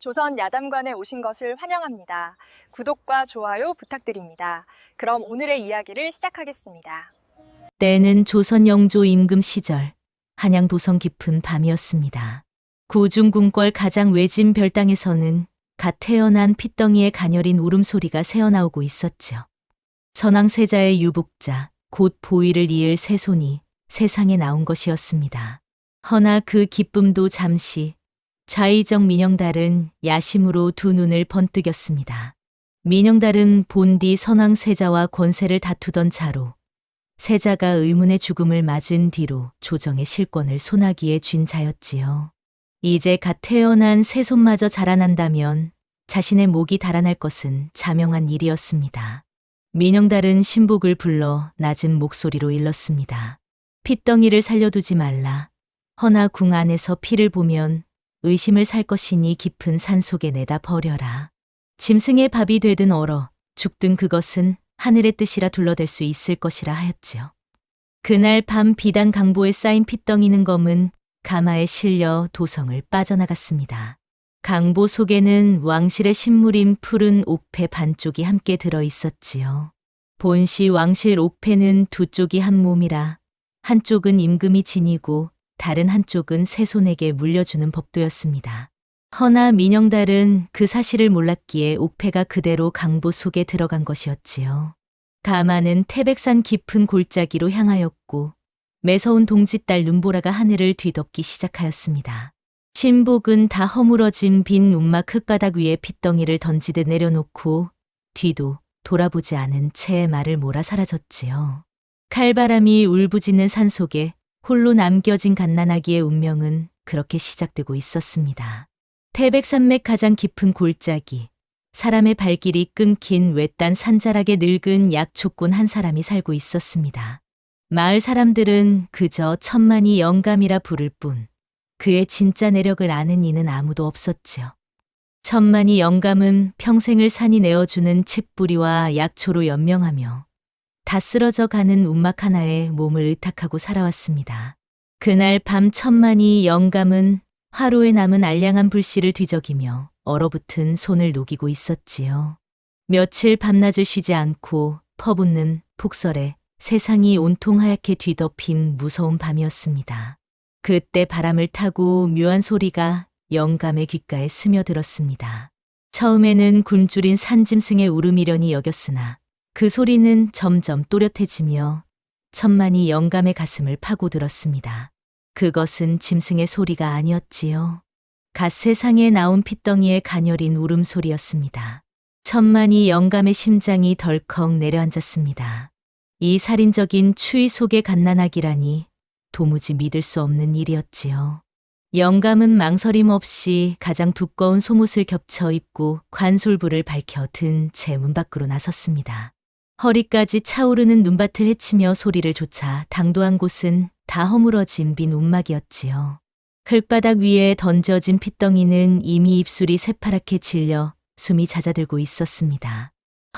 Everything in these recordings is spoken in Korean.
조선 야담관에 오신 것을 환영합니다. 구독과 좋아요 부탁드립니다. 그럼 오늘의 이야기를 시작하겠습니다. 때는 조선 영조 임금 시절 한양 도성 깊은 밤이었습니다. 구중궁궐 가장 외진 별당에서는 갓 태어난 핏덩이의 가녀린 울음소리가 새어나오고 있었죠. 선왕세자의 유복자, 곧 보위를 이을 새손이 세상에 나온 것이었습니다. 허나 그 기쁨도 잠시, 좌의정 민영달은 야심으로 두 눈을 번뜩였습니다. 민영달은 본디 선왕세자와 권세를 다투던 자로 세자가 의문의 죽음을 맞은 뒤로 조정의 실권을 손아귀에 쥔 자였지요. 이제 갓 태어난 새손마저 자라난다면 자신의 목이 달아날 것은 자명한 일이었습니다. 민영달은 신복을 불러 낮은 목소리로 일렀습니다. 핏덩이를 살려두지 말라. 허나 궁 안에서 피를 보면 의심을 살 것이니 깊은 산속에 내다 버려라. 짐승의 밥이 되든 얼어 죽든 그것은 하늘의 뜻이라 둘러댈 수 있을 것이라 하였지요. 그날 밤 비단 강보에 쌓인 핏덩이는 검은 가마에 실려 도성을 빠져나갔습니다. 강보 속에는 왕실의 신물인 푸른 옥패 반쪽이 함께 들어 있었지요. 본시 왕실 옥패는 두 쪽이 한 몸이라 한쪽은 임금이 지니고 다른 한쪽은 새손에게 물려주는 법도였습니다. 허나 민영달은 그 사실을 몰랐기에 옥패가 그대로 강보 속에 들어간 것이었지요. 가마는 태백산 깊은 골짜기로 향하였고 매서운 동짓달 눈보라가 하늘을 뒤덮기 시작하였습니다. 신복은 다 허물어진 빈 움막 흙바닥 위에 핏덩이를 던지듯 내려놓고 뒤도 돌아보지 않은 채 말을 몰아 사라졌지요. 칼바람이 울부짖는 산속에 홀로 남겨진 갓난아기의 운명은 그렇게 시작되고 있었습니다. 태백산맥 가장 깊은 골짜기, 사람의 발길이 끊긴 외딴 산자락에 늙은 약초꾼 한 사람이 살고 있었습니다. 마을 사람들은 그저 천만이 영감이라 부를 뿐 그의 진짜 내력을 아는 이는 아무도 없었지요. 천만이 영감은 평생을 산이 내어주는 칡뿌리와 약초로 연명하며 다 쓰러져 가는 움막 하나에 몸을 의탁하고 살아왔습니다. 그날 밤 천만이 영감은 화로에 남은 알량한 불씨를 뒤적이며 얼어붙은 손을 녹이고 있었지요. 며칠 밤낮을 쉬지 않고 퍼붓는 폭설에 세상이 온통 하얗게 뒤덮인 무서운 밤이었습니다. 그때 바람을 타고 묘한 소리가 영감의 귓가에 스며들었습니다. 처음에는 굶주린 산짐승의 울음이려니 여겼으나 그 소리는 점점 또렷해지며 천만이 영감의 가슴을 파고들었습니다. 그것은 짐승의 소리가 아니었지요. 갓 세상에 나온 핏덩이의 가녀린 울음소리였습니다. 천만이 영감의 심장이 덜컥 내려앉았습니다. 이 살인적인 추위 속의 갓난아기라니 도무지 믿을 수 없는 일이었지요. 영감은 망설임 없이 가장 두꺼운 속옷을 겹쳐 입고 관솔부를 밝혀 든 채 문 밖으로 나섰습니다. 허리까지 차오르는 눈밭을 헤치며 소리를 좇아 당도한 곳은 다 허물어진 빈 움막이었지요. 흙바닥 위에 던져진 핏덩이는 이미 입술이 새파랗게 질려 숨이 잦아들고 있었습니다.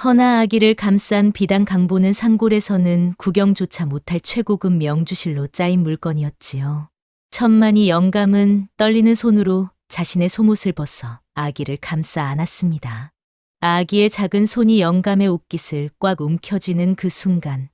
허나 아기를 감싼 비단 강보는 산골에서는 구경조차 못할 최고급 명주실로 짜인 물건이었지요. 천만이 영감은 떨리는 손으로 자신의 속옷을 벗어 아기를 감싸 안았습니다. 아기의 작은 손이 영감의 옷깃을 꽉 움켜쥐는 그 순간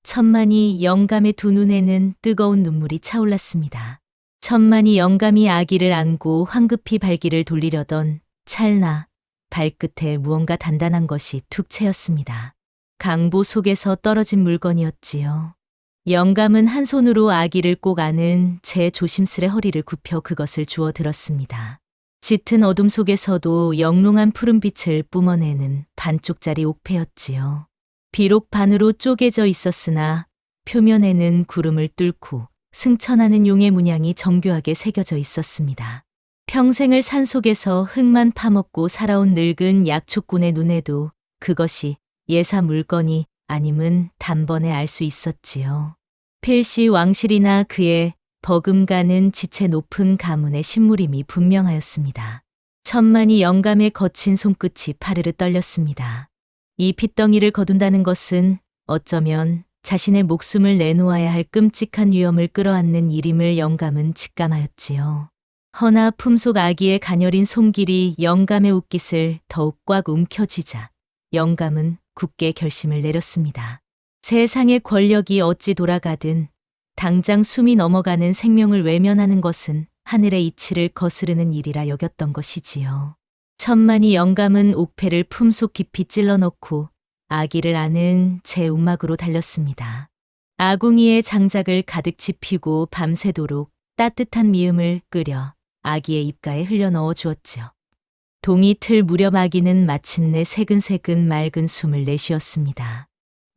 천만이 영감의 두 눈에는 뜨거운 눈물이 차올랐습니다. 천만이 영감이 아기를 안고 황급히 발길을 돌리려던 찰나 발끝에 무언가 단단한 것이 툭 채였습니다. 강보 속에서 떨어진 물건이었지요. 영감은 한 손으로 아기를 꼭 안은 채 조심스레 허리를 굽혀 그것을 주워 들었습니다. 짙은 어둠 속에서도 영롱한 푸른빛을 뿜어내는 반쪽짜리 옥패였지요. 비록 반으로 쪼개져 있었으나 표면에는 구름을 뚫고 승천하는 용의 문양이 정교하게 새겨져 있었습니다. 평생을 산속에서 흙만 파먹고 살아온 늙은 약초꾼의 눈에도 그것이 예사 물건이 아님은 단번에 알 수 있었지요. 필시 왕실이나 그의 버금가는 지체 높은 가문의 신물임이 분명하였습니다. 천만이 영감의 거친 손끝이 파르르 떨렸습니다. 이 핏덩이를 거둔다는 것은 어쩌면 자신의 목숨을 내놓아야 할 끔찍한 위험을 끌어안는 일임을 영감은 직감하였지요. 허나 품속 아기의 가녀린 손길이 영감의 옷깃을 더욱 꽉 움켜쥐자 영감은 굳게 결심을 내렸습니다. 세상의 권력이 어찌 돌아가든 당장 숨이 넘어가는 생명을 외면하는 것은 하늘의 이치를 거스르는 일이라 여겼던 것이지요. 천만이 영감은 옥패를 품속 깊이 찔러 넣고 아기를 안은 제 움막으로 달렸습니다. 아궁이에 장작을 가득 지피고 밤새도록 따뜻한 미음을 끓여 아기의 입가에 흘려 넣어 주었지요. 동이 틀 무렵 아기는 마침내 새근새근 맑은 숨을 내쉬었습니다.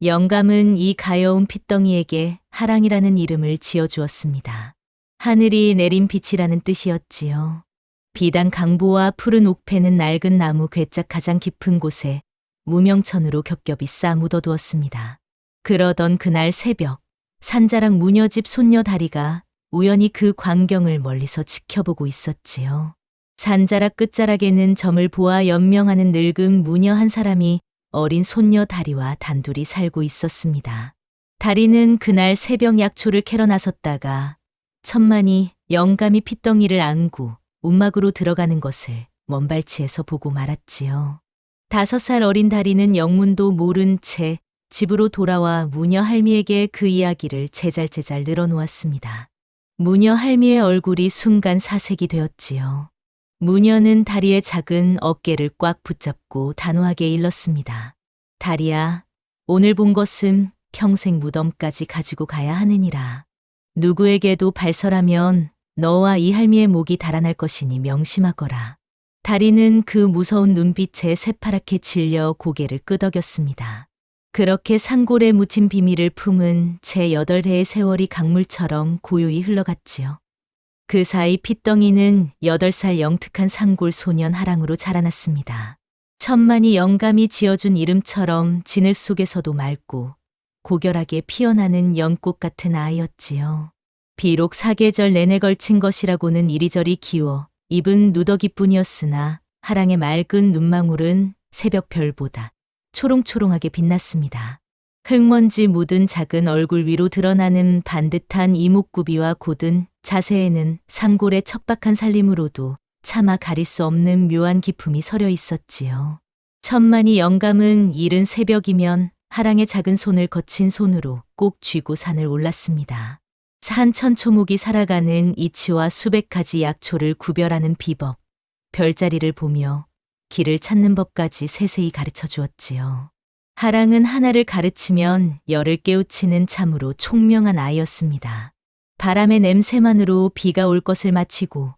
영감은 이 가여운 핏덩이에게 하랑이라는 이름을 지어주었습니다. 하늘이 내린 빛이라는 뜻이었지요. 비단 강보와 푸른 옥패는 낡은 나무 괴짝 가장 깊은 곳에 무명천으로 겹겹이 쌓아 묻어두었습니다. 그러던 그날 새벽, 산자락 무녀집 손녀 다리가 우연히 그 광경을 멀리서 지켜보고 있었지요. 산자락 끝자락에는 점을 보아 연명하는 늙은 무녀 한 사람이 어린 손녀 다리와 단둘이 살고 있었습니다. 다리는 그날 새벽 약초를 캐러 나섰다가 천만이 영감이 핏덩이를 안고 움막으로 들어가는 것을 먼 발치에서 보고 말았지요. 5살 어린 다리는 영문도 모른 채 집으로 돌아와 무녀 할미에게 그 이야기를 제잘제잘 늘어놓았습니다. 무녀 할미의 얼굴이 순간 사색이 되었지요. 무녀는 다리의 작은 어깨를 꽉 붙잡고 단호하게 일렀습니다. 다리야, 오늘 본 것은 평생 무덤까지 가지고 가야 하느니라. 누구에게도 발설하면 너와 이 할미의 목이 달아날 것이니 명심하거라. 다리는 그 무서운 눈빛에 새파랗게 질려 고개를 끄덕였습니다. 그렇게 산골에 묻힌 비밀을 품은 제 8해의 세월이 강물처럼 고요히 흘러갔지요. 그 사이 핏덩이는 8살 영특한 산골 소년 하랑으로 자라났습니다. 천만이 영감이 지어준 이름처럼 진을 속에서도 맑고 고결하게 피어나는 연꽃 같은 아이였지요. 비록 사계절 내내 걸친 것이라고는 이리저리 기워 입은 누더기뿐이었으나 하랑의 맑은 눈망울은 새벽별보다 초롱초롱하게 빛났습니다. 흙먼지 묻은 작은 얼굴 위로 드러나는 반듯한 이목구비와 곧은 자세에는 산골의 척박한 살림으로도 차마 가릴 수 없는 묘한 기품이 서려 있었지요. 천만이 영감은 이른 새벽이면 하랑의 작은 손을 거친 손으로 꼭 쥐고 산을 올랐습니다. 산천초목이 살아가는 이치와 수백 가지 약초를 구별하는 비법, 별자리를 보며 길을 찾는 법까지 세세히 가르쳐 주었지요. 하랑은 하나를 가르치면 열을 깨우치는 참으로 총명한 아이였습니다. 바람의 냄새만으로 비가 올 것을 마치고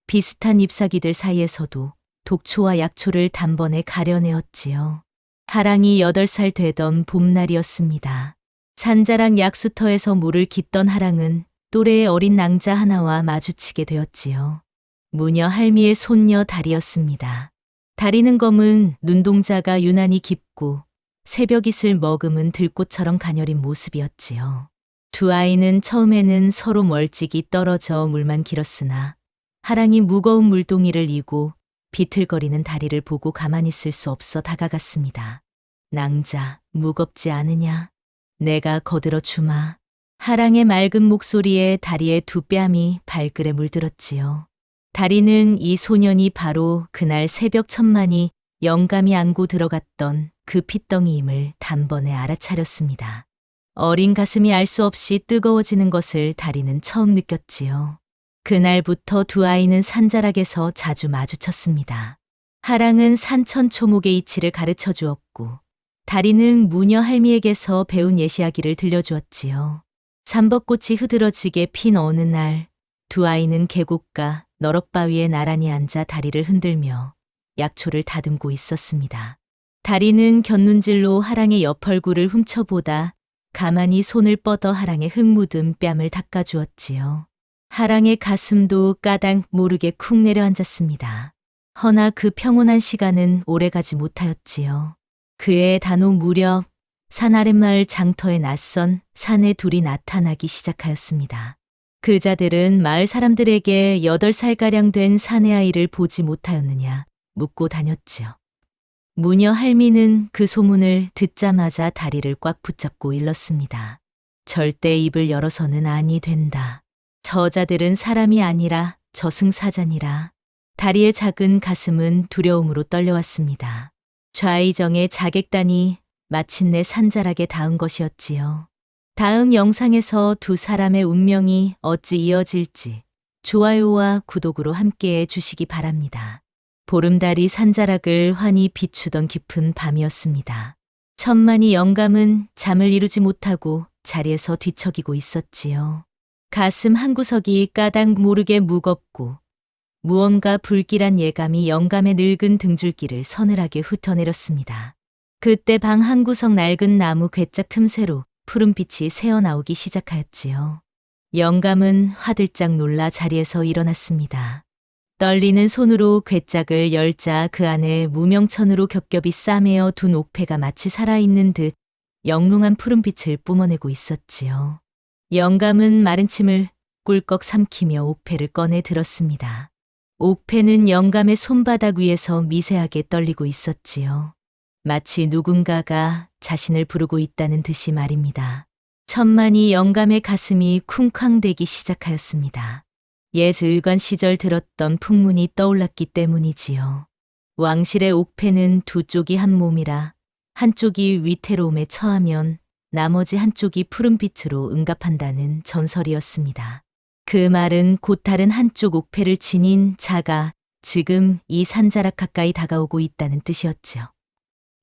비슷한 잎사귀들 사이에서도 독초와 약초를 단번에 가려내었지요. 하랑이 8살 되던 봄날이었습니다. 산자락 약수터에서 물을 깃던 하랑은 또래의 어린 낭자 하나와 마주치게 되었지요. 무녀 할미의 손녀 다리였습니다. 다리는 검은 눈동자가 유난히 깊고 새벽잇을 머금은 들꽃처럼 가녀린 모습이었지요. 두 아이는 처음에는 서로 멀찍이 떨어져 물만 길었으나 하랑이 무거운 물동이를 이고 비틀거리는 다리를 보고 가만히 있을 수 없어 다가갔습니다. 낭자, 무겁지 않으냐? 내가 거들어 주마. 하랑의 맑은 목소리에 다리의 두 뺨이 발글에 물들었지요. 다리는 이 소년이 바로 그날 새벽 천만이 영감이 안고 들어갔던 그 핏덩이임을 단번에 알아차렸습니다. 어린 가슴이 알 수 없이 뜨거워지는 것을 다리는 처음 느꼈지요. 그날부터 두 아이는 산자락에서 자주 마주쳤습니다. 하랑은 산천초목의 이치를 가르쳐 주었고 다리는 무녀 할미에게서 배운 예시하기를 들려주었지요. 삼벚꽃이 흐드러지게 핀 어느 날 두 아이는 계곡가 너럭바위에 나란히 앉아 다리를 흔들며 약초를 다듬고 있었습니다. 다리는 곁눈질로 하랑의 옆얼굴을 훔쳐보다 가만히 손을 뻗어 하랑의 흙 묻은 뺨을 닦아주었지요. 하랑의 가슴도 까닭 모르게 쿵 내려앉았습니다. 허나 그 평온한 시간은 오래가지 못하였지요. 그해 단오 무렵 산 아랫마을 장터에 낯선 사내 둘이 나타나기 시작하였습니다. 그자들은 마을 사람들에게 8살가량 된 사내 아이를 보지 못하였느냐 묻고 다녔지요. 무녀 할미는 그 소문을 듣자마자 다리를 꽉 붙잡고 일렀습니다. 절대 입을 열어서는 아니 된다. 저자들은 사람이 아니라 저승사자니라. 다리의 작은 가슴은 두려움으로 떨려왔습니다. 좌의정의 자객단이 마침내 산자락에 닿은 것이었지요. 다음 영상에서 두 사람의 운명이 어찌 이어질지 좋아요와 구독으로 함께해 주시기 바랍니다. 보름달이 산자락을 환히 비추던 깊은 밤이었습니다. 천만이 영감은 잠을 이루지 못하고 자리에서 뒤척이고 있었지요. 가슴 한구석이 까닭 모르게 무겁고 무언가 불길한 예감이 영감의 늙은 등줄기를 서늘하게 훑어내렸습니다. 그때 방 한구석 낡은 나무 괴짝 틈새로 푸른빛이 새어나오기 시작하였지요. 영감은 화들짝 놀라 자리에서 일어났습니다. 떨리는 손으로 괴짝을 열자 그 안에 무명천으로 겹겹이 싸매어 둔 옥패가 마치 살아있는 듯 영롱한 푸른빛을 뿜어내고 있었지요. 영감은 마른 침을 꿀꺽 삼키며 옥패를 꺼내 들었습니다. 옥패는 영감의 손바닥 위에서 미세하게 떨리고 있었지요. 마치 누군가가 자신을 부르고 있다는 듯이 말입니다. 천만이 영감의 가슴이 쿵쾅대기 시작하였습니다. 옛 의관 시절 들었던 풍문이 떠올랐기 때문이지요. 왕실의 옥패는 두 쪽이 한 몸이라 한쪽이 위태로움에 처하면 나머지 한쪽이 푸른빛으로 응답한다는 전설이었습니다. 그 말은 곧 다른 한쪽 옥패를 지닌 자가 지금 이 산자락 가까이 다가오고 있다는 뜻이었죠.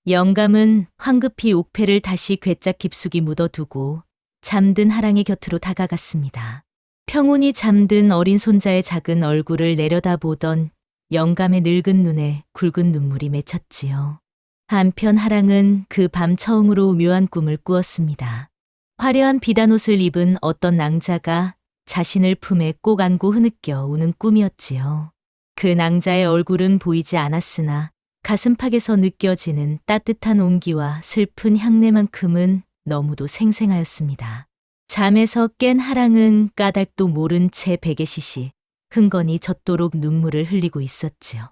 영감은 황급히 옥패를 다시 괴짝 깊숙이 묻어두고 잠든 하랑의 곁으로 다가갔습니다. 평온히 잠든 어린 손자의 작은 얼굴을 내려다보던 영감의 늙은 눈에 굵은 눈물이 맺혔지요. 한편 하랑은 그 밤 처음으로 묘한 꿈을 꾸었습니다. 화려한 비단옷을 입은 어떤 낭자가 자신을 품에 꼭 안고 흐느껴 우는 꿈이었지요. 그 낭자의 얼굴은 보이지 않았으나 가슴팍에서 느껴지는 따뜻한 온기와 슬픈 향내만큼은 너무도 생생하였습니다. 잠에서 깬 하랑은 까닭도 모른 채 베개 시시 흥건히 젖도록 눈물을 흘리고 있었지요.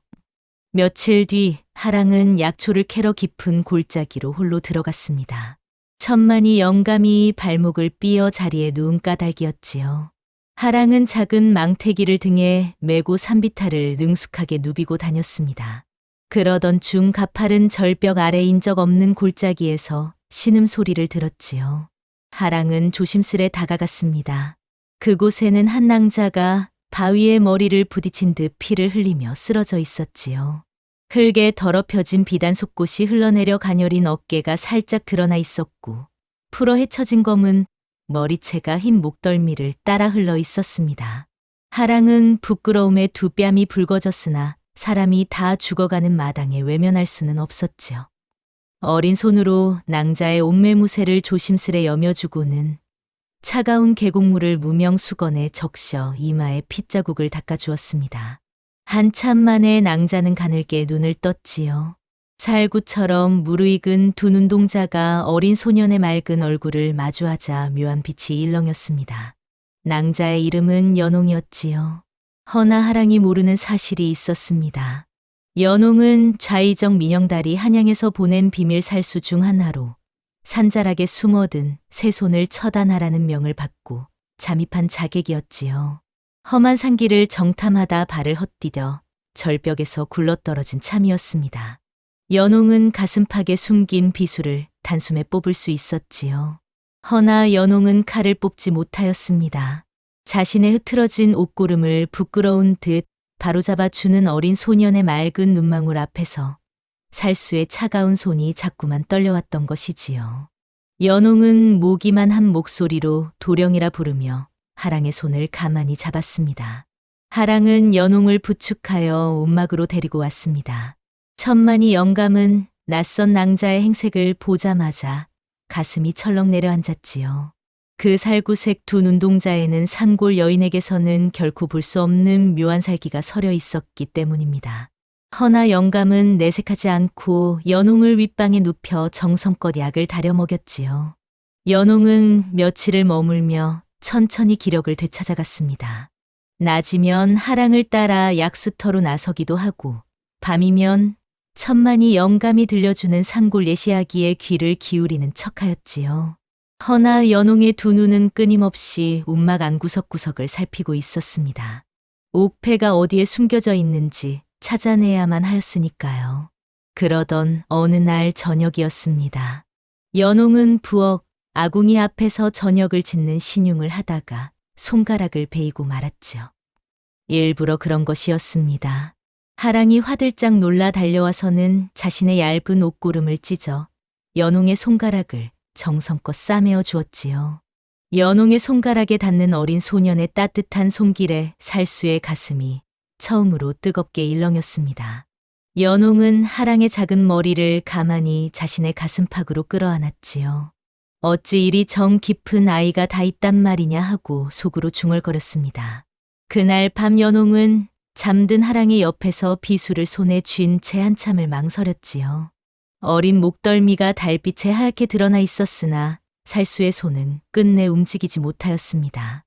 며칠 뒤 하랑은 약초를 캐러 깊은 골짜기로 홀로 들어갔습니다. 천만이 영감이 발목을 삐어 자리에 누운 까닭이었지요. 하랑은 작은 망태기를 등에 메고 산비탈을 능숙하게 누비고 다녔습니다. 그러던 중 가파른 절벽 아래인 적 없는 골짜기에서 신음소리를 들었지요. 하랑은 조심스레 다가갔습니다. 그곳에는 한 낭자가 바위에 머리를 부딪힌 듯 피를 흘리며 쓰러져 있었지요. 흙에 더럽혀진 비단 속꽃이 흘러내려 가녀린 어깨가 살짝 드러나 있었고 풀어 헤쳐진 검은 머리채가 흰 목덜미를 따라 흘러 있었습니다. 하랑은 부끄러움에 두 뺨이 붉어졌으나 사람이 다 죽어가는 마당에 외면할 수는 없었지요. 어린 손으로 낭자의 옷매무새를 조심스레 여며주고는 차가운 계곡물을 무명 수건에 적셔 이마에 핏자국을 닦아주었습니다. 한참 만에 낭자는 가늘게 눈을 떴지요. 살구처럼 무르익은 두 눈동자가 어린 소년의 맑은 얼굴을 마주하자 묘한 빛이 일렁였습니다. 낭자의 이름은 연홍이었지요. 허나 하랑이 모르는 사실이 있었습니다. 연홍은 좌의정 민영달이 한양에서 보낸 비밀 살수 중 하나로 산자락에 숨어든 새손을 처단하라는 명을 받고 잠입한 자객이었지요. 험한 산길을 정탐하다 발을 헛디뎌 절벽에서 굴러떨어진 참이었습니다. 연홍은 가슴팍에 숨긴 비수를 단숨에 뽑을 수 있었지요. 허나 연홍은 칼을 뽑지 못하였습니다. 자신의 흐트러진 옷고름을 부끄러운 듯 바로잡아 주는 어린 소년의 맑은 눈망울 앞에서 살수의 차가운 손이 자꾸만 떨려왔던 것이지요. 연홍은 모기만 한 목소리로 도령이라 부르며 하랑의 손을 가만히 잡았습니다. 하랑은 연홍을 부축하여 움막으로 데리고 왔습니다. 천만이 영감은 낯선 낭자의 행색을 보자마자 가슴이 철렁 내려앉았지요. 그 살구색 두 눈동자에는 산골 여인에게서는 결코 볼 수 없는 묘한 살기가 서려 있었기 때문입니다. 허나 영감은 내색하지 않고 연홍을 윗방에 눕혀 정성껏 약을 다려 먹였지요. 연홍은 며칠을 머물며 천천히 기력을 되찾아갔습니다. 낮이면 하랑을 따라 약수터로 나서기도 하고 밤이면 천만이 영감이 들려주는 산골 예시야기에 귀를 기울이는 척하였지요. 허나 연홍의 두 눈은 끊임없이 움막 안 구석구석을 살피고 있었습니다. 옥패가 어디에 숨겨져 있는지 찾아내야만 하였으니까요. 그러던 어느 날 저녁이었습니다. 연홍은 부엌 아궁이 앞에서 저녁을 짓는 신용을 하다가 손가락을 베이고 말았지요. 일부러 그런 것이었습니다. 하랑이 화들짝 놀라 달려와서는 자신의 얇은 옷고름을 찢어 연홍의 손가락을 정성껏 싸매어 주었지요. 연홍의 손가락에 닿는 어린 소년의 따뜻한 손길에 살수의 가슴이 처음으로 뜨겁게 일렁였습니다. 연홍은 하랑의 작은 머리를 가만히 자신의 가슴팍으로 끌어안았지요. 어찌 이리 정 깊은 아이가 다 있단 말이냐 하고 속으로 중얼거렸습니다. 그날 밤 연홍은 잠든 하랑의 옆에서 비수를 손에 쥔 채 한참을 망설였지요. 어린 목덜미가 달빛에 하얗게 드러나 있었으나 살수의 손은 끝내 움직이지 못하였습니다.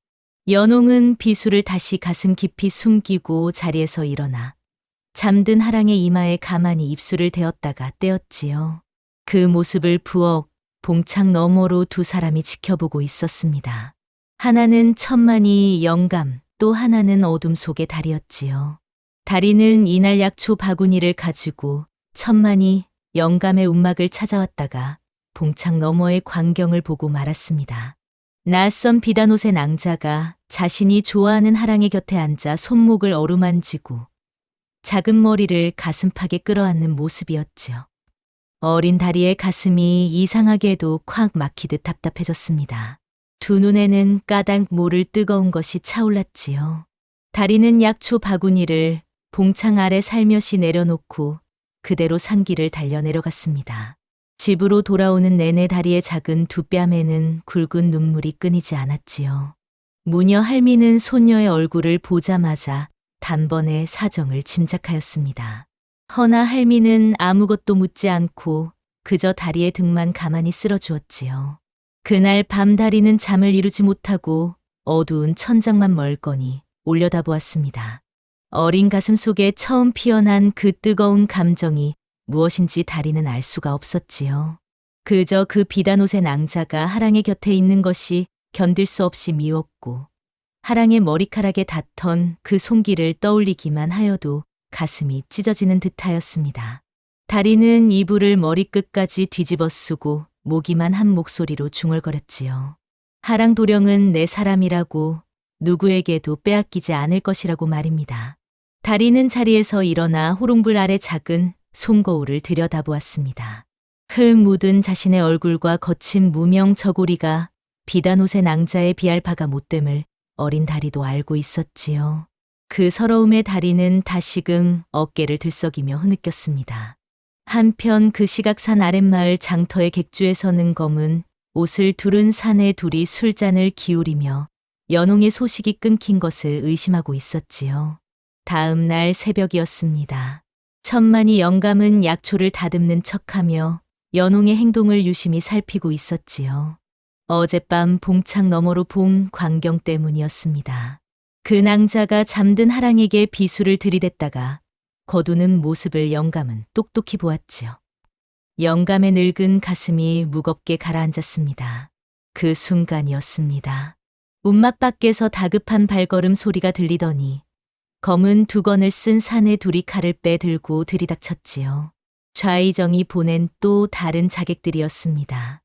연홍은 비수를 다시 가슴 깊이 숨기고 자리에서 일어나 잠든 하랑의 이마에 가만히 입술을 대었다가 떼었지요. 그 모습을 부엌 봉창 너머로 두 사람이 지켜보고 있었습니다. 하나는 천만이 영감, 또 하나는 어둠 속의 달이었지요. 달이는 이날 약초 바구니를 가지고 천만이 영감의 움막을 찾아왔다가 봉창 너머의 광경을 보고 말았습니다. 낯선 비단옷의 낭자가 자신이 좋아하는 하랑의 곁에 앉아 손목을 어루만지고 작은 머리를 가슴팍에 끌어안는 모습이었지요. 어린 다리의 가슴이 이상하게도 콱 막히듯 답답해졌습니다. 두 눈에는 까닭 모를 뜨거운 것이 차올랐지요. 다리는 약초 바구니를 봉창 아래 살며시 내려놓고 그대로 산길을 달려 내려갔습니다. 집으로 돌아오는 내내 다리의 작은 두 뺨에는 굵은 눈물이 끊이지 않았지요. 무녀 할미는 손녀의 얼굴을 보자마자 단번에 사정을 짐작하였습니다. 허나 할미는 아무것도 묻지 않고 그저 다리의 등만 가만히 쓸어주었지요. 그날 밤 다리는 잠을 이루지 못하고 어두운 천장만 멀거니 올려다보았습니다. 어린 가슴 속에 처음 피어난 그 뜨거운 감정이 무엇인지 다리는 알 수가 없었지요. 그저 그 비단옷의 낭자가 하랑의 곁에 있는 것이 견딜 수 없이 미웠고 하랑의 머리카락에 닿던 그 손길을 떠올리기만 하여도 가슴이 찢어지는 듯하였습니다. 다리는 이불을 머리끝까지 뒤집어 쓰고 모기만 한 목소리로 중얼거렸지요. 하랑 도령은 내 사람이라고 누구에게도 빼앗기지 않을 것이라고 말입니다. 다리는 자리에서 일어나 호롱불 아래 작은 손거울을 들여다보았습니다. 흙 묻은 자신의 얼굴과 거친 무명 저고리가 비단옷의 낭자에 비할 바가 못됨을 어린 다리도 알고 있었지요. 그 서러움에 다리는 다시금 어깨를 들썩이며 흐느꼈습니다. 한편 그 시각산 아랫마을 장터의 객주에 서는 검은 옷을 두른 사내 둘이 술잔을 기울이며 연홍의 소식이 끊긴 것을 의심하고 있었지요. 다음 날 새벽이었습니다. 천만이 영감은 약초를 다듬는 척하며 연홍의 행동을 유심히 살피고 있었지요. 어젯밤 봉창 너머로 본 광경 때문이었습니다. 그 낭자가 잠든 하랑에게 비수를 들이댔다가 거두는 모습을 영감은 똑똑히 보았지요. 영감의 늙은 가슴이 무겁게 가라앉았습니다. 그 순간이었습니다. 움막 밖에서 다급한 발걸음 소리가 들리더니 검은 두건을 쓴 사내 둘이 칼을 빼들고 들이닥쳤지요. 좌의정이 보낸 또 다른 자객들이었습니다.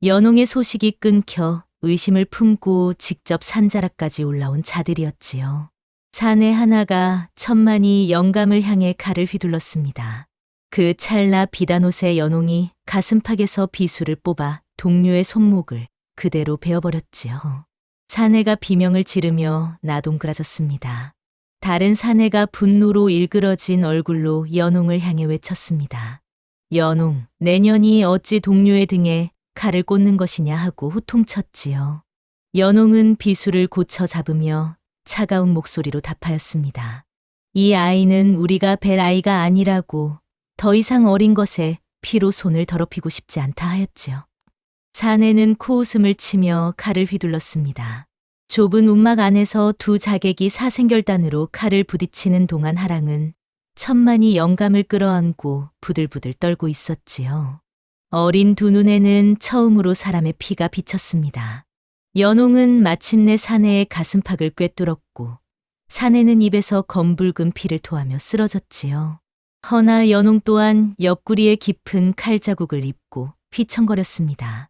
연홍의 소식이 끊겨 의심을 품고 직접 산자락까지 올라온 자들이었지요. 사내 하나가 천만이 영감을 향해 칼을 휘둘렀습니다. 그 찰나 비단옷의 연홍이 가슴팍에서 비수를 뽑아 동료의 손목을 그대로 베어버렸지요. 사내가 비명을 지르며 나동그라졌습니다. 다른 사내가 분노로 일그러진 얼굴로 연홍을 향해 외쳤습니다. 연홍, 내년이 어찌 동료의 등에 칼을 꽂는 것이냐 하고 후통쳤지요. 연홍은 비수를 고쳐 잡으며 차가운 목소리로 답하였습니다. 이 아이는 우리가 뵐 아이가 아니라고 더 이상 어린 것에 피로 손을 더럽히고 싶지 않다 하였지요. 사내는 코웃음을 치며 칼을 휘둘렀습니다. 좁은 움막 안에서 두 자객이 사생결단으로 칼을 부딪히는 동안 하랑은 천만이 영감을 끌어안고 부들부들 떨고 있었지요. 어린 두 눈에는 처음으로 사람의 피가 비쳤습니다. 연홍은 마침내 사내의 가슴팍을 꿰뚫었고 사내는 입에서 검붉은 피를 토하며 쓰러졌지요. 허나 연홍 또한 옆구리에 깊은 칼자국을 입고 휘청거렸습니다.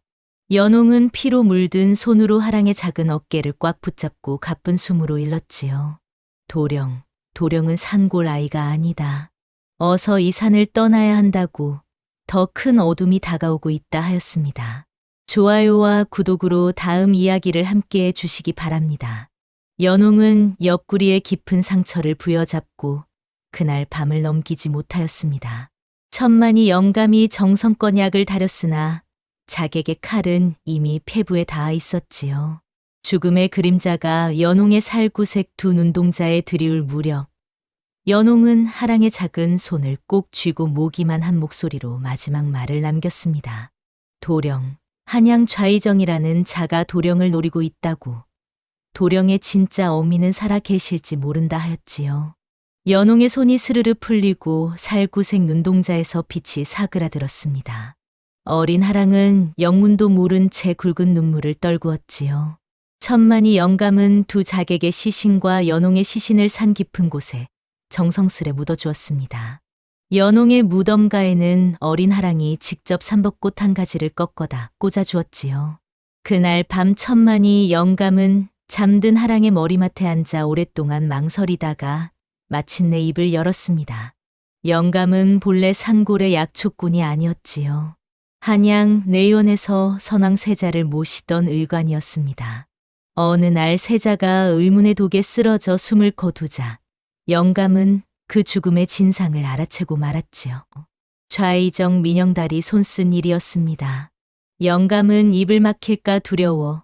연홍은 피로 물든 손으로 하랑의 작은 어깨를 꽉 붙잡고 가쁜 숨으로 일렀지요. 도령은 산골 아이가 아니다. 어서 이 산을 떠나야 한다고 더 큰 어둠이 다가오고 있다 하였습니다. 좋아요와 구독으로 다음 이야기를 함께 해 주시기 바랍니다. 연홍은 옆구리에 깊은 상처를 부여잡고 그날 밤을 넘기지 못하였습니다. 천만이 영감이 정성껏 약을 다렸으나 자객의 칼은 이미 폐부에 닿아 있었지요. 죽음의 그림자가 연홍의 살구색 두 눈동자에 들이울 무렵 연홍은 하랑의 작은 손을 꼭 쥐고 모기만 한 목소리로 마지막 말을 남겼습니다. 도령, 한양 좌의정이라는 자가 도령을 노리고 있다고. 도령의 진짜 어미는 살아 계실지 모른다 하였지요. 연홍의 손이 스르르 풀리고 살구색 눈동자에서 빛이 사그라들었습니다. 어린 하랑은 영문도 모른 채 굵은 눈물을 떨구었지요. 천만이 영감은 두 자객의 시신과 연홍의 시신을 산 깊은 곳에 정성스레 묻어주었습니다. 연홍의 무덤가에는 어린 하랑이 직접 삼법꽃 한 가지를 꺾어다 꽂아주었지요. 그날 밤 천만이 영감은 잠든 하랑의 머리맡에 앉아 오랫동안 망설이다가 마침내 입을 열었습니다. 영감은 본래 산골의 약초꾼이 아니었지요. 한양 내원에서 선왕 세자를 모시던 의관이었습니다. 어느 날 세자가 의문의 독에 쓰러져 숨을 거두자 영감은 그 죽음의 진상을 알아채고 말았지요. 좌의정 민영달이 손쓴 일이었습니다. 영감은 입을 막힐까 두려워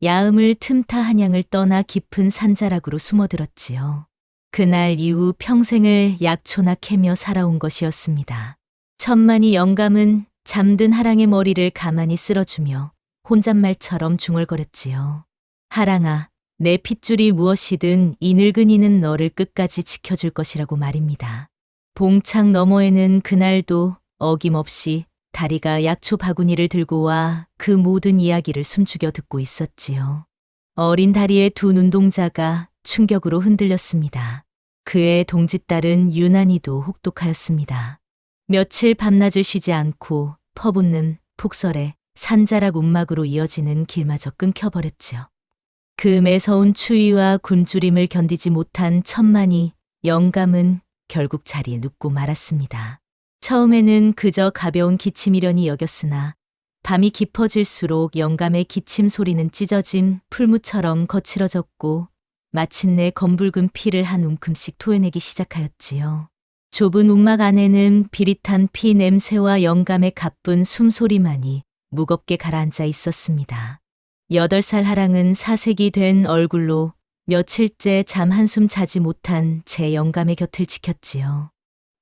야음을 틈타 한양을 떠나 깊은 산자락으로 숨어들었지요. 그날 이후 평생을 약초나 캐며 살아온 것이었습니다. 천만이 영감은 잠든 하랑의 머리를 가만히 쓸어주며 혼잣말처럼 중얼거렸지요. 하랑아, 내 핏줄이 무엇이든 이 늙은 이는 너를 끝까지 지켜줄 것이라고 말입니다. 봉창 너머에는 그날도 어김없이 다리가 약초 바구니를 들고 와 그 모든 이야기를 숨죽여 듣고 있었지요. 어린 다리의 두 눈동자가 충격으로 흔들렸습니다. 그의 동짓딸은 유난히도 혹독하였습니다. 며칠 밤낮을 쉬지 않고 퍼붓는 폭설에 산자락 움막으로 이어지는 길마저 끊겨버렸지요. 그 매서운 추위와 굶주림을 견디지 못한 천만이 영감은 결국 자리에 눕고 말았습니다. 처음에는 그저 가벼운 기침이려니 여겼으나 밤이 깊어질수록 영감의 기침 소리는 찢어진 풀무처럼 거칠어졌고 마침내 검붉은 피를 한 움큼씩 토해내기 시작하였지요. 좁은 움막 안에는 비릿한 피 냄새와 영감의 가쁜 숨소리만이 무겁게 가라앉아 있었습니다. 8살 하랑은 사색이 된 얼굴로 며칠째 잠 한숨 자지 못한 제 영감의 곁을 지켰지요.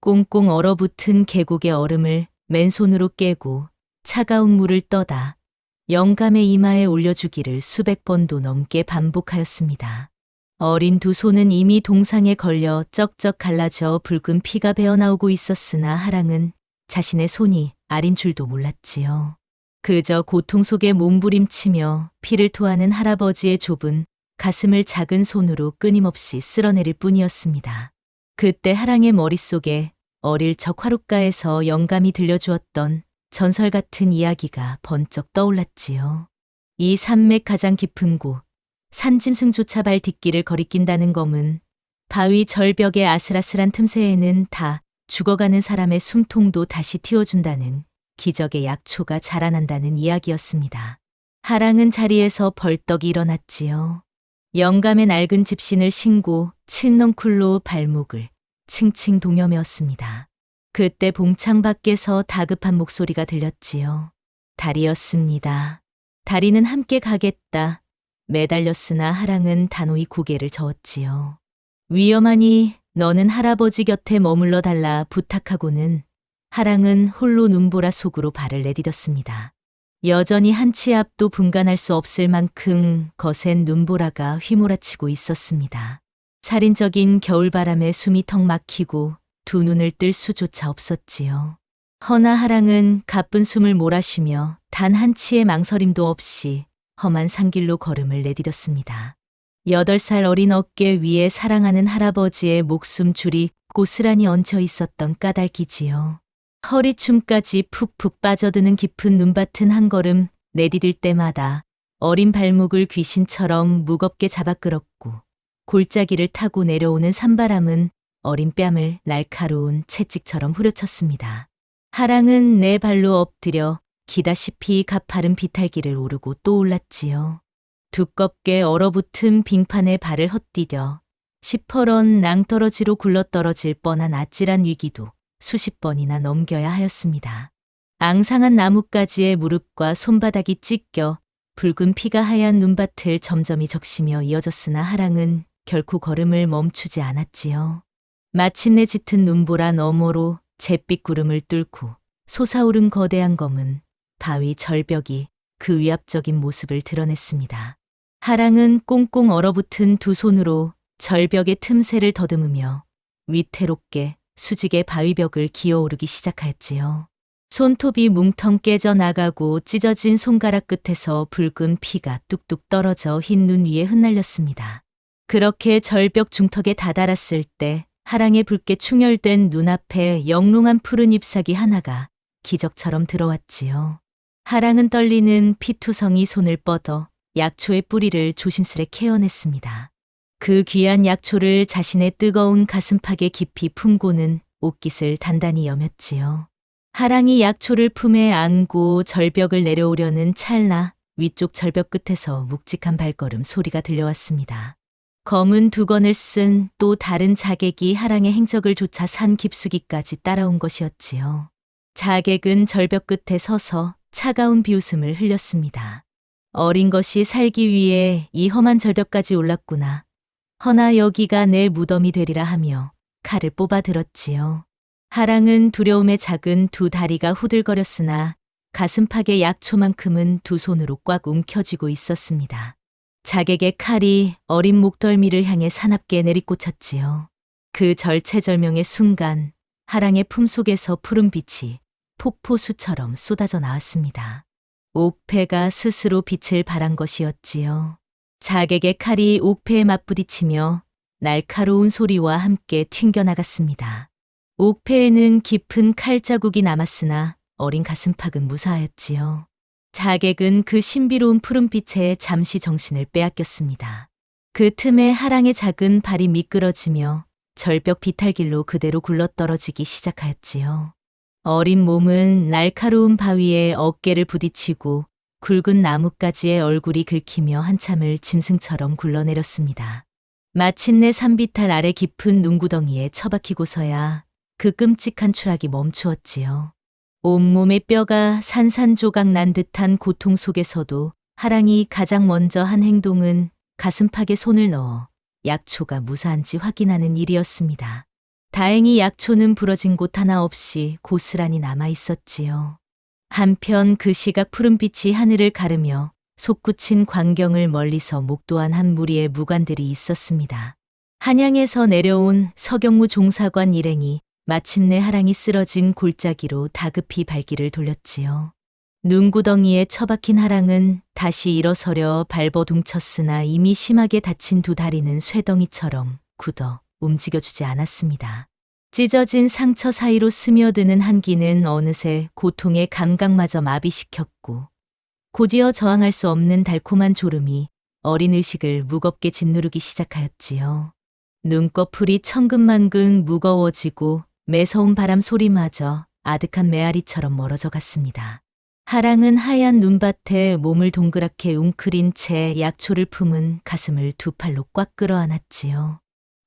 꽁꽁 얼어붙은 계곡의 얼음을 맨손으로 깨고 차가운 물을 떠다 영감의 이마에 올려주기를 수백 번도 넘게 반복하였습니다. 어린 두 손은 이미 동상에 걸려 쩍쩍 갈라져 붉은 피가 배어나오고 있었으나 하랑은 자신의 손이 아린 줄도 몰랐지요. 그저 고통 속에 몸부림치며 피를 토하는 할아버지의 좁은 가슴을 작은 손으로 끊임없이 쓸어내릴 뿐이었습니다. 그때 하랑의 머릿속에 어릴 적 화롯가에서 영감이 들려주었던 전설 같은 이야기가 번쩍 떠올랐지요. 이 산맥 가장 깊은 곳, 산짐승조차 발 딛기를 거리낀다는 검은 바위 절벽의 아슬아슬한 틈새에는 다 죽어가는 사람의 숨통도 다시 틔워준다는 기적의 약초가 자라난다는 이야기였습니다. 하랑은 자리에서 벌떡 일어났지요. 영감의 낡은 집신을 신고 칠넝쿨로 발목을 칭칭 동여매었습니다. 그때 봉창 밖에서 다급한 목소리가 들렸지요. 달이었습니다. 다리는 함께 가겠다. 매달렸으나 하랑은 단호히 고개를 저었지요. 위험하니 너는 할아버지 곁에 머물러 달라 부탁하고는 하랑은 홀로 눈보라 속으로 발을 내디뎠습니다. 여전히 한 치 앞도 분간할 수 없을 만큼 거센 눈보라가 휘몰아치고 있었습니다. 살인적인 겨울바람에 숨이 턱 막히고 두 눈을 뜰 수조차 없었지요. 허나 하랑은 가쁜 숨을 몰아쉬며 단 한 치의 망설임도 없이 험한 산길로 걸음을 내디뎠습니다. 8살 어린 어깨 위에 사랑하는 할아버지의 목숨줄이 고스란히 얹혀 있었던 까닭이지요. 허리춤까지 푹푹 빠져드는 깊은 눈밭은 한 걸음 내디딜 때마다 어린 발목을 귀신처럼 무겁게 잡아 끌었고, 골짜기를 타고 내려오는 산바람은 어린 뺨을 날카로운 채찍처럼 후려쳤습니다. 하랑은 네 발로 엎드려 기다시피 가파른 비탈길을 오르고 또 올랐지요. 두껍게 얼어붙은 빙판에 발을 헛디뎌 시퍼런 낭떠러지로 굴러떨어질 뻔한 아찔한 위기도 수십 번이나 넘겨야 하였습니다. 앙상한 나뭇가지에 무릎과 손바닥이 찢겨 붉은 피가 하얀 눈밭을 점점이 적시며 이어졌으나 하랑은 결코 걸음을 멈추지 않았지요. 마침내 짙은 눈보라 너머로 잿빛 구름을 뚫고 솟아오른 거대한 검은 바위 절벽이 그 위압적인 모습을 드러냈습니다. 하랑은 꽁꽁 얼어붙은 두 손으로 절벽의 틈새를 더듬으며 위태롭게 수직의 바위벽을 기어오르기 시작하였지요. 손톱이 뭉텅 깨져 나가고 찢어진 손가락 끝에서 붉은 피가 뚝뚝 떨어져 흰 눈 위에 흩날렸습니다. 그렇게 절벽 중턱에 다다랐을 때 하랑의 붉게 충혈된 눈앞에 영롱한 푸른 잎사귀 하나가 기적처럼 들어왔지요. 하랑은 떨리는 피투성이 손을 뻗어 약초의 뿌리를 조심스레 케어냈습니다. 그 귀한 약초를 자신의 뜨거운 가슴팍에 깊이 품고는 옷깃을 단단히 여몄지요. 하랑이 약초를 품에 안고 절벽을 내려오려는 찰나 위쪽 절벽 끝에서 묵직한 발걸음 소리가 들려왔습니다. 검은 두건을 쓴 또 다른 자객이 하랑의 행적을 쫓아 산 깊숙이까지 따라온 것이었지요. 자객은 절벽 끝에 서서 차가운 비웃음을 흘렸습니다. 어린 것이 살기 위해 이 험한 절벽까지 올랐구나. 허나 여기가 내 무덤이 되리라 하며 칼을 뽑아 들었지요. 하랑은 두려움에 작은 두 다리가 후들거렸으나 가슴팍의 약초만큼은 두 손으로 꽉 움켜쥐고 있었습니다. 자객의 칼이 어린 목덜미를 향해 사납게 내리꽂혔지요. 그 절체절명의 순간 하랑의 품속에서 푸른 빛이 폭포수처럼 쏟아져 나왔습니다. 옥패가 스스로 빛을 발한 것이었지요. 자객의 칼이 옥패에 맞부딪히며 날카로운 소리와 함께 튕겨나갔습니다. 옥패에는 깊은 칼자국이 남았으나 어린 가슴팍은 무사하였지요. 자객은 그 신비로운 푸른빛에 잠시 정신을 빼앗겼습니다. 그 틈에 하랑의 작은 발이 미끄러지며 절벽 비탈길로 그대로 굴러떨어지기 시작하였지요. 어린 몸은 날카로운 바위에 어깨를 부딪히고 굵은 나뭇가지에 얼굴이 긁히며 한참을 짐승처럼 굴러내렸습니다. 마침내 산비탈 아래 깊은 눈구덩이에 처박히고서야 그 끔찍한 추락이 멈추었지요. 온몸의 뼈가 산산조각 난 듯한 고통 속에서도 하랑이 가장 먼저 한 행동은 가슴팍에 손을 넣어 약초가 무사한지 확인하는 일이었습니다. 다행히 약초는 부러진 곳 하나 없이 고스란히 남아 있었지요. 한편 그 시각 푸른빛이 하늘을 가르며 솟구친 광경을 멀리서 목도한 한 무리의 무관들이 있었습니다. 한양에서 내려온 서경무 종사관 일행이 마침내 하랑이 쓰러진 골짜기로 다급히 발길을 돌렸지요. 눈구덩이에 처박힌 하랑은 다시 일어서려 발버둥쳤으나 이미 심하게 다친 두 다리는 쇠덩이처럼 굳어 움직여주지 않았습니다. 찢어진 상처 사이로 스며드는 한기는 어느새 고통의 감각마저 마비시켰고 곧이어 저항할 수 없는 달콤한 졸음이 어린 의식을 무겁게 짓누르기 시작하였지요. 눈꺼풀이 천근만근 무거워지고 매서운 바람 소리마저 아득한 메아리처럼 멀어져 갔습니다. 하랑은 하얀 눈밭에 몸을 동그랗게 웅크린 채 약초를 품은 가슴을 두 팔로 꽉 끌어안았지요.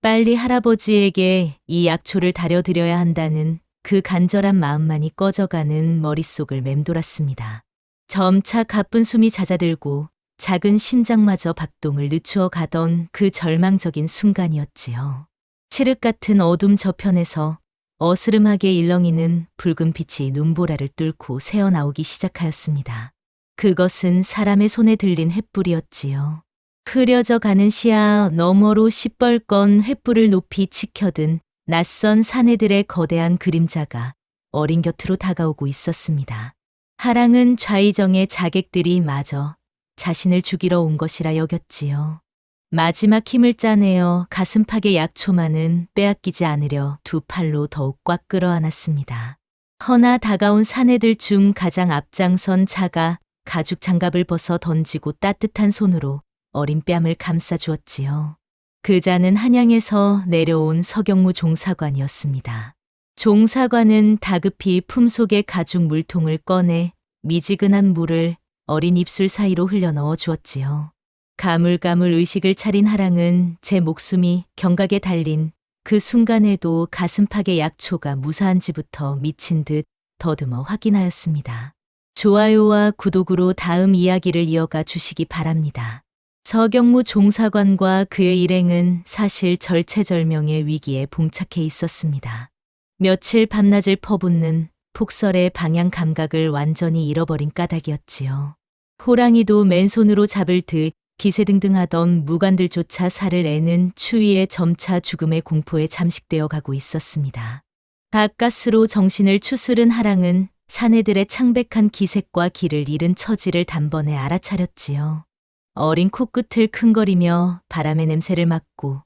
빨리 할아버지에게 이 약초를 다려드려야 한다는 그 간절한 마음만이 꺼져가는 머릿속을 맴돌았습니다. 점차 가쁜 숨이 잦아들고 작은 심장마저 박동을 늦추어 가던 그 절망적인 순간이었지요. 칠흑 같은 어둠 저편에서 어스름하게 일렁이는 붉은 빛이 눈보라를 뚫고 새어나오기 시작하였습니다. 그것은 사람의 손에 들린 횃불이었지요. 흐려져 가는 시야 너머로 시뻘건 횃불을 높이 치켜든 낯선 사내들의 거대한 그림자가 어린 곁으로 다가오고 있었습니다. 하랑은 좌의정의 자객들이 마저 자신을 죽이러 온 것이라 여겼지요. 마지막 힘을 짜내어 가슴팍의 약초만은 빼앗기지 않으려 두 팔로 더욱 꽉 끌어안았습니다. 허나 다가온 사내들 중 가장 앞장선 차가 가죽 장갑을 벗어 던지고 따뜻한 손으로 어린 뺨을 감싸주었지요. 그 자는 한양에서 내려온 서경무 종사관이었습니다. 종사관은 다급히 품속의 가죽 물통을 꺼내 미지근한 물을 어린 입술 사이로 흘려 넣어 주었지요. 가물가물 의식을 차린 하랑은 제 목숨이 경각에 달린 그 순간에도 가슴팍의 약초가 무사한지부터 미친 듯 더듬어 확인하였습니다. 좋아요와 구독으로 다음 이야기를 이어가 주시기 바랍니다. 서경무 종사관과 그의 일행은 사실 절체절명의 위기에 봉착해 있었습니다. 며칠 밤낮을 퍼붓는 폭설의 방향 감각을 완전히 잃어버린 까닭이었지요. 호랑이도 맨손으로 잡을 듯 기세등등하던 무관들조차 살을 내는 추위에 점차 죽음의 공포에 잠식되어 가고 있었습니다. 가까스로 정신을 추스른 하랑은 사내들의 창백한 기색과 길을 잃은 처지를 단번에 알아차렸지요. 어린 코끝을 킁거리며 바람의 냄새를 맡고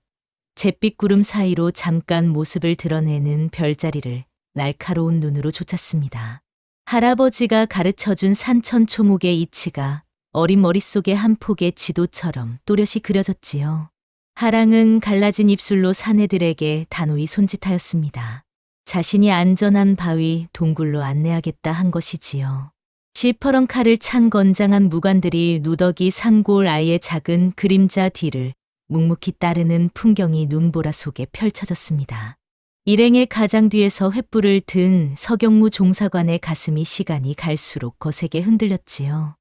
잿빛 구름 사이로 잠깐 모습을 드러내는 별자리를 날카로운 눈으로 쫓았습니다. 할아버지가 가르쳐준 산천초목의 이치가 어린 머릿속에 한 폭의 지도처럼 또렷이 그려졌지요. 하랑은 갈라진 입술로 사내들에게 단호히 손짓하였습니다. 자신이 안전한 바위 동굴로 안내하겠다 한 것이지요. 시퍼런 칼을 찬 건장한 무관들이 누더기 산골 아이의 작은 그림자 뒤를 묵묵히 따르는 풍경이 눈보라 속에 펼쳐졌습니다. 일행의 가장 뒤에서 횃불을 든 서경무 종사관의 가슴이 시간이 갈수록 거세게 흔들렸지요.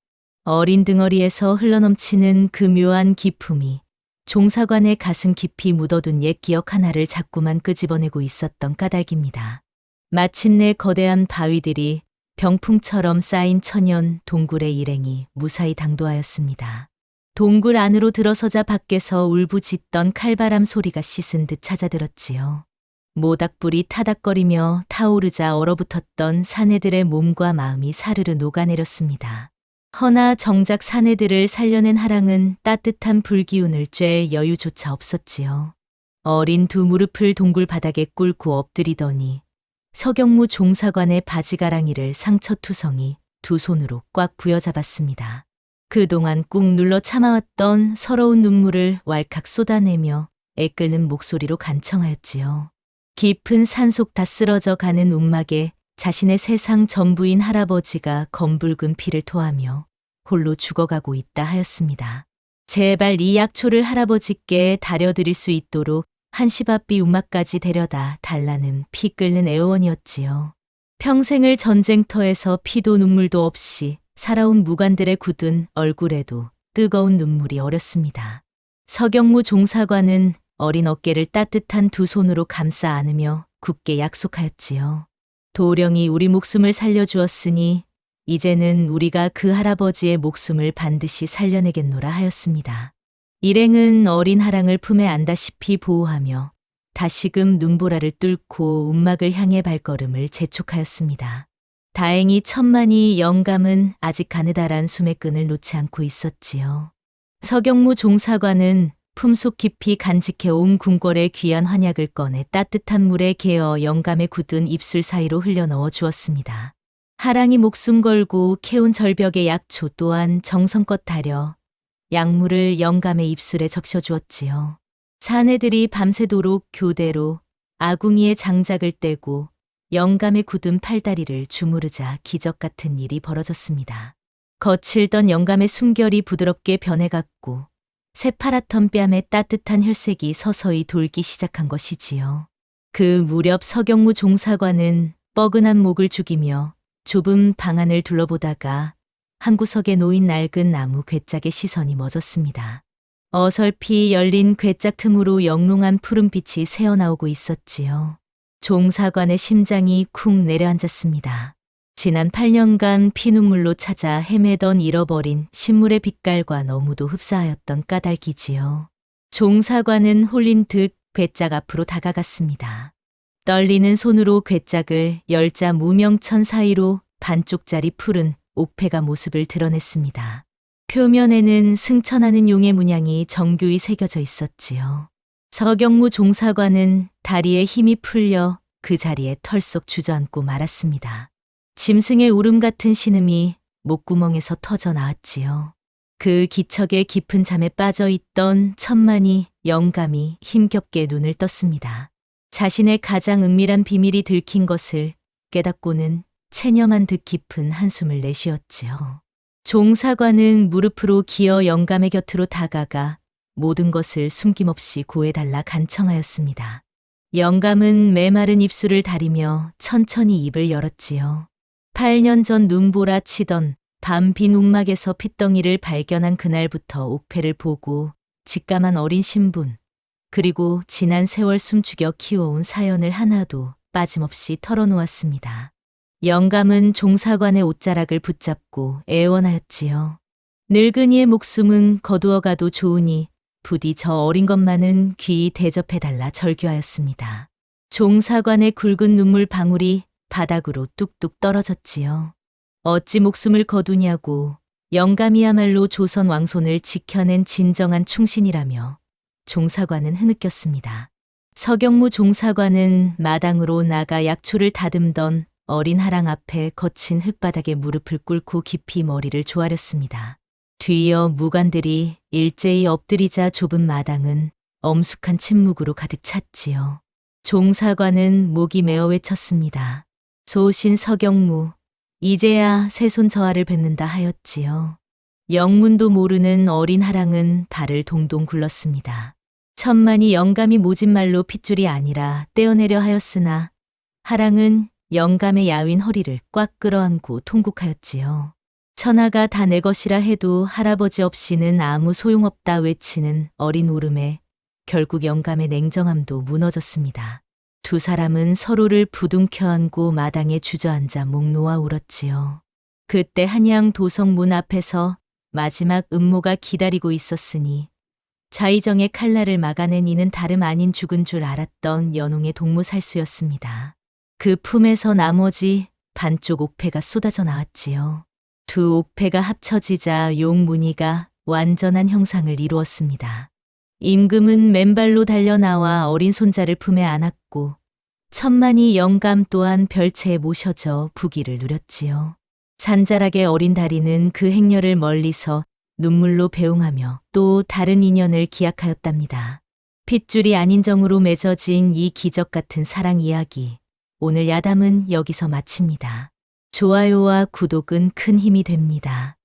어린 등어리에서 흘러넘치는 그 묘한 기품이 종사관의 가슴 깊이 묻어둔 옛 기억 하나를 자꾸만 끄집어내고 있었던 까닭입니다. 마침내 거대한 바위들이 병풍처럼 쌓인 천연 동굴의 일행이 무사히 당도하였습니다. 동굴 안으로 들어서자 밖에서 울부짖던 칼바람 소리가 씻은 듯 찾아들었지요. 모닥불이 타닥거리며 타오르자 얼어붙었던 사내들의 몸과 마음이 사르르 녹아내렸습니다. 허나 정작 사내들을 살려낸 하랑은 따뜻한 불기운을 쬐 여유조차 없었지요. 어린 두 무릎을 동굴 바닥에 꿇고 엎드리더니 서경무 종사관의 바지가랑이를 상처투성이 두 손으로 꽉 부여잡았습니다. 그동안 꾹 눌러 참아왔던 서러운 눈물을 왈칵 쏟아내며 애끓는 목소리로 간청하였지요. 깊은 산속 다 쓰러져 가는 움막에 자신의 세상 전부인 할아버지가 검붉은 피를 토하며 홀로 죽어가고 있다 하였습니다. 제발 이 약초를 할아버지께 다려드릴 수 있도록 한시바삐 움막까지 데려다 달라는 피 끓는 애원이었지요. 평생을 전쟁터에서 피도 눈물도 없이 살아온 무관들의 굳은 얼굴에도 뜨거운 눈물이 어렸습니다. 서경무 종사관은 어린 어깨를 따뜻한 두 손으로 감싸 안으며 굳게 약속하였지요. 도령이 우리 목숨을 살려주었으니 이제는 우리가 그 할아버지의 목숨을 반드시 살려내겠노라 하였습니다. 일행은 어린 하랑을 품에 안다시피 보호하며 다시금 눈보라를 뚫고 움막을 향해 발걸음을 재촉하였습니다. 다행히 천만이 영감은 아직 가느다란 숨의 끈을 놓지 않고 있었지요. 서경무 종사관은 품속 깊이 간직해온 궁궐의 귀한 환약을 꺼내 따뜻한 물에 개어 영감의 굳은 입술 사이로 흘려 넣어 주었습니다. 하랑이 목숨 걸고 캐온 절벽의 약초 또한 정성껏 다려 약물을 영감의 입술에 적셔 주었지요. 사내들이 밤새도록 교대로 아궁이에 장작을 떼고 영감의 굳은 팔다리를 주무르자 기적 같은 일이 벌어졌습니다. 거칠던 영감의 숨결이 부드럽게 변해갔고 새파랗던 뺨에 따뜻한 혈색이 서서히 돌기 시작한 것이지요. 그 무렵 서경무 종사관은 뻐근한 목을 죽이며 좁은 방 안을 둘러보다가 한 구석에 놓인 낡은 나무 괴짝에 시선이 멎었습니다. 어설피 열린 괴짝 틈으로 영롱한 푸른빛이 새어나오고 있었지요. 종사관의 심장이 쿵 내려앉았습니다. 지난 8년간 피눈물로 찾아 헤매던 잃어버린 신물의 빛깔과 너무도 흡사하였던 까닭이지요. 종사관은 홀린 듯 괴짝 앞으로 다가갔습니다. 떨리는 손으로 괴짝을 열자 무명천 사이로 반쪽짜리 푸른 옥패가 모습을 드러냈습니다. 표면에는 승천하는 용의 문양이 정교히 새겨져 있었지요. 서경무 종사관은 다리에 힘이 풀려 그 자리에 털썩 주저앉고 말았습니다. 짐승의 울음 같은 신음이 목구멍에서 터져 나왔지요. 그 기척에 깊은 잠에 빠져 있던 천만이 영감이 힘겹게 눈을 떴습니다. 자신의 가장 은밀한 비밀이 들킨 것을 깨닫고는 체념한 듯 깊은 한숨을 내쉬었지요. 종사관은 무릎으로 기어 영감의 곁으로 다가가 모든 것을 숨김없이 고해달라 간청하였습니다. 영감은 메마른 입술을 다리며 천천히 입을 열었지요. 8년 전 눈보라 치던 밤 빈 움막에서 핏덩이를 발견한 그날부터 옥패를 보고 직감한 어린 신분, 그리고 지난 세월 숨죽여 키워온 사연을 하나도 빠짐없이 털어놓았습니다. 영감은 종사관의 옷자락을 붙잡고 애원하였지요. 늙은이의 목숨은 거두어가도 좋으니 부디 저 어린 것만은 귀히 대접해달라 절규하였습니다. 종사관의 굵은 눈물 방울이 바닥으로 뚝뚝 떨어졌지요. 어찌 목숨을 거두냐고. 영감이야말로 조선 왕손을 지켜낸 진정한 충신이라며 종사관은 흐느꼈습니다. 서경무 종사관은 마당으로 나가 약초를 다듬던 어린 하랑 앞에 거친 흙바닥에 무릎을 꿇고 깊이 머리를 조아렸습니다. 뒤이어 무관들이 일제히 엎드리자 좁은 마당은 엄숙한 침묵으로 가득 찼지요. 종사관은 목이 메어 외쳤습니다. 소신 서경무, 이제야 새손 저하를 뵙는다 하였지요. 영문도 모르는 어린 하랑은 발을 동동 굴렀습니다. 천만이 영감이 모진 말로 핏줄이 아니라 떼어내려 하였으나 하랑은 영감의 야윈 허리를 꽉 끌어안고 통곡하였지요. 천하가 다 내 것이라 해도 할아버지 없이는 아무 소용없다 외치는 어린 울음에 결국 영감의 냉정함도 무너졌습니다. 두 사람은 서로를 부둥켜 안고 마당에 주저앉아 목 놓아 울었지요. 그때 한양 도성문 앞에서 마지막 음모가 기다리고 있었으니 좌의정의 칼날을 막아낸 이는 다름 아닌 죽은 줄 알았던 연홍의 동무살수였습니다. 그 품에서 나머지 반쪽 옥패가 쏟아져 나왔지요. 두 옥패가 합쳐지자 용문이가 완전한 형상을 이루었습니다. 임금은 맨발로 달려나와 어린 손자를 품에 안았고 천만이 영감 또한 별채에 모셔져 부귀를 누렸지요. 잔잘하게 어린 다리는 그 행렬을 멀리서 눈물로 배웅하며 또 다른 인연을 기약하였답니다. 핏줄이 아닌 정으로 맺어진 이 기적 같은 사랑 이야기. 오늘 야담은 여기서 마칩니다. 좋아요와 구독은 큰 힘이 됩니다.